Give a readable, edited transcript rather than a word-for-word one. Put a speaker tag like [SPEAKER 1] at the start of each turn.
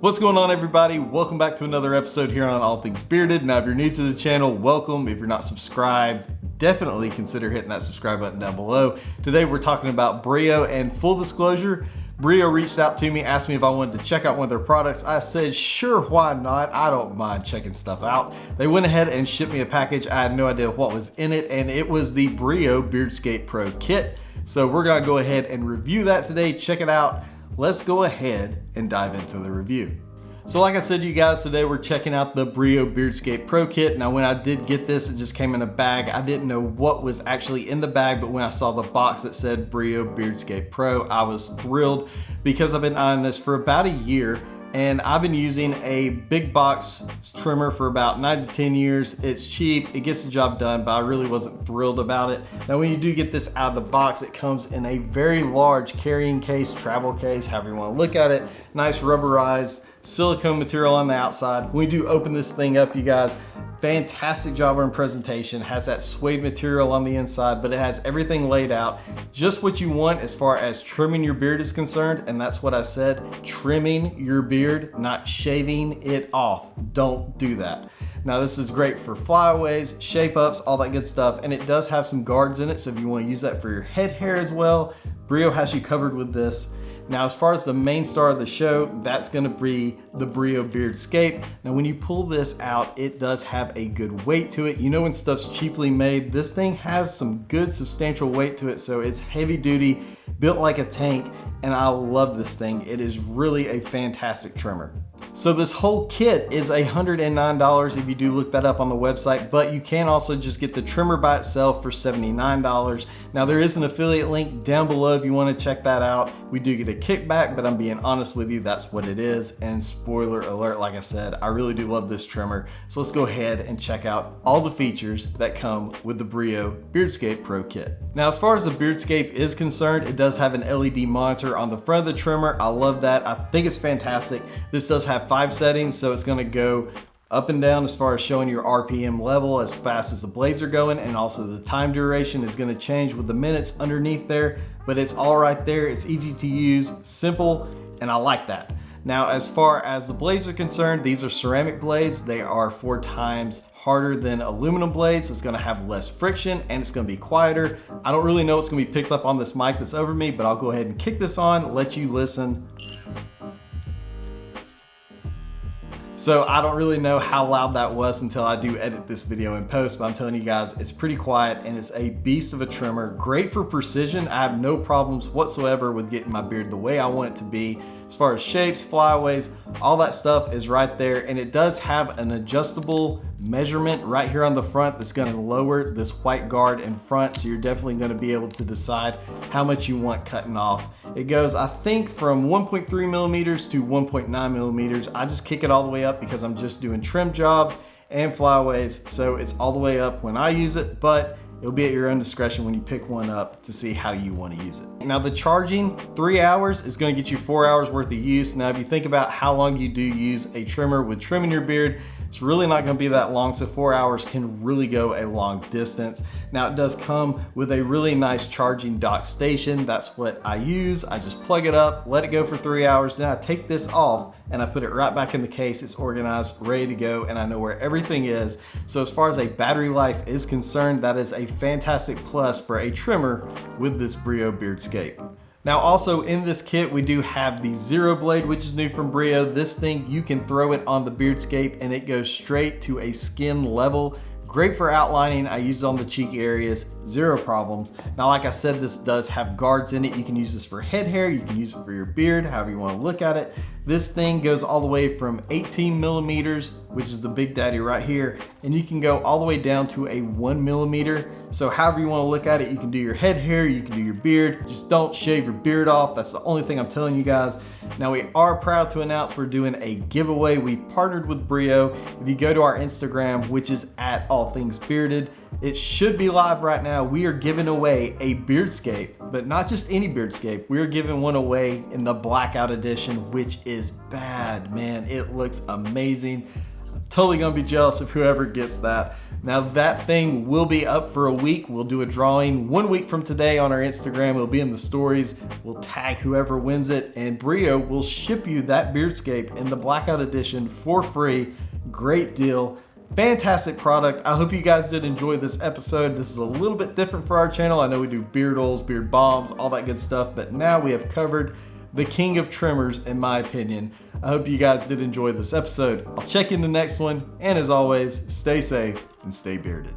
[SPEAKER 1] What's going on, everybody? Welcome back to another episode here on All Things Bearded. Now, if you're new to the channel, welcome. If you're not subscribed, definitely consider hitting that subscribe button down below. Today, we're talking about Brio, and full disclosure, Brio reached out to me, asked me if I wanted to check out one of their products. I said, sure, why not? I don't mind checking stuff out. They went ahead and shipped me a package. I had no idea what was in it, and it was the Brio Beardscape Pro Kit. So we're gonna go ahead and review that today, check it out. Let's go ahead and dive into the review. So like I said to you guys, today we're checking out the Brio Beardscape Pro Kit. Now when I did get this, it just came in a bag. I didn't know what was actually in the bag, but when I saw the box that said Brio Beardscape Pro, I was thrilled because I've been eyeing this for about a year. And I've been using a big box trimmer for about 9 to 10 years. It's cheap, it gets the job done, but I really wasn't thrilled about it. Now when you do get this out of the box, it comes in a very large carrying case, travel case, however you want to look at it. Nice rubberized silicone material on the outside. When we do open this thing up, you guys, fantastic job on presentation. Has that suede material on the inside, but it has everything laid out just what you want as far as trimming your beard is concerned. And that's what I said, trimming your beard, not shaving it off. Don't do that. Now this is great for flyaways, shape ups, all that good stuff. And it does have some guards in it. So if you want to use that for your head hair as well, Brio has you covered with this. Now, as far as the main star of the show, that's gonna be the Brio Beardscape. Now, when you pull this out, it does have a good weight to it. You know when stuff's cheaply made, this thing has some good substantial weight to it, so it's heavy duty, built like a tank, and I love this thing. It is really a fantastic trimmer. So this whole kit is $109 if you do look that up on the website, but you can also just get the trimmer by itself for $79. Now there is an affiliate link down below if you want to check that out. We do get a kickback, but I'm being honest with you, that's what it is. And spoiler alert, like I said, I really do love this trimmer. So let's go ahead and check out all the features that come with the Brio Beardscape Pro Kit. Now as far as the Beardscape is concerned, it does have an LED monitor on the front of the trimmer. I love that. I think it's fantastic. This does have 5 settings, so it's going to go up and down as far as showing your RPM level as fast as the blades are going, and also the time duration is going to change with the minutes underneath there, but it's all right there. It's easy to use, simple, and I like that. Now as far as the blades are concerned, these are ceramic blades. They are 4 times harder than aluminum blades, so it's going to have less friction and it's going to be quieter. I don't really know what's going to be picked up on this mic that's over me, but I'll go ahead and kick this on, let you listen. So I don't really know how loud that was until I do edit this video in post, but I'm telling you guys, it's pretty quiet and it's a beast of a trimmer. Great for precision. I have no problems whatsoever with getting my beard the way I want it to be. As far as shapes, flyaways, all that stuff is right there. And it does have an adjustable measurement right here on the front that's going to lower this white guard in front. So you're definitely going to be able to decide how much you want cutting off. It goes, I think, from 1.3 millimeters to 1.9 millimeters. I just kick it all the way up because I'm just doing trim jobs and flyaways. So it's all the way up when I use it, but it'll be at your own discretion when you pick one up to see how you want to use it. Now the charging, 3 hours is going to get you 4 hours worth of use. Now if you think about how long you do use a trimmer with trimming your beard, it's really not going to be that long, so 4 hours can really go a long distance. Now it does come with a really nice charging dock station. That's what I use. I just plug it up, let it go for 3 hours, then I take this off and I put it right back in the case. It's organized, ready to go, and I know where everything is. So as far as a battery life is concerned, that is a fantastic plus for a trimmer with this Brio Beardscape. Now also in this kit, we do have the Zero Blade, which is new from Brio. This thing, you can throw it on the Beardscape and it goes straight to a skin level. Great for outlining. I use it on the cheek areas, zero problems. Now, like I said, this does have guards in it. You can use this for head hair. You can use it for your beard, however you want to look at it. This thing goes all the way from 18 millimeters, which is the big daddy right here, and you can go all the way down to a 1 millimeter. So however you want to look at it, you can do your head hair, you can do your beard. Just don't shave your beard off. That's the only thing I'm telling you guys. Now we are proud to announce we're doing a giveaway. We partnered with Brio. If you go to our Instagram, which is at All Things Bearded, it should be live right now. We are giving away a Beardscape, but not just any Beardscape. We are giving one away in the blackout edition, which is bad, man. It looks amazing. totally gonna be jealous of whoever gets that. Now that thing will be up for a week. We'll do a drawing 1 week from today on our Instagram. It'll be in the stories. We'll tag whoever wins it, and Brio will ship you that Beardscape in the Blackout Edition for free. Great deal. Fantastic product. I hope you guys did enjoy this episode. This is a little bit different for our channel. I know we do beard oils, beard balms, all that good stuff, but now we have covered the king of trimmers, in my opinion. I hope you guys did enjoy this episode. I'll check in the next one, and as always, stay safe and stay bearded.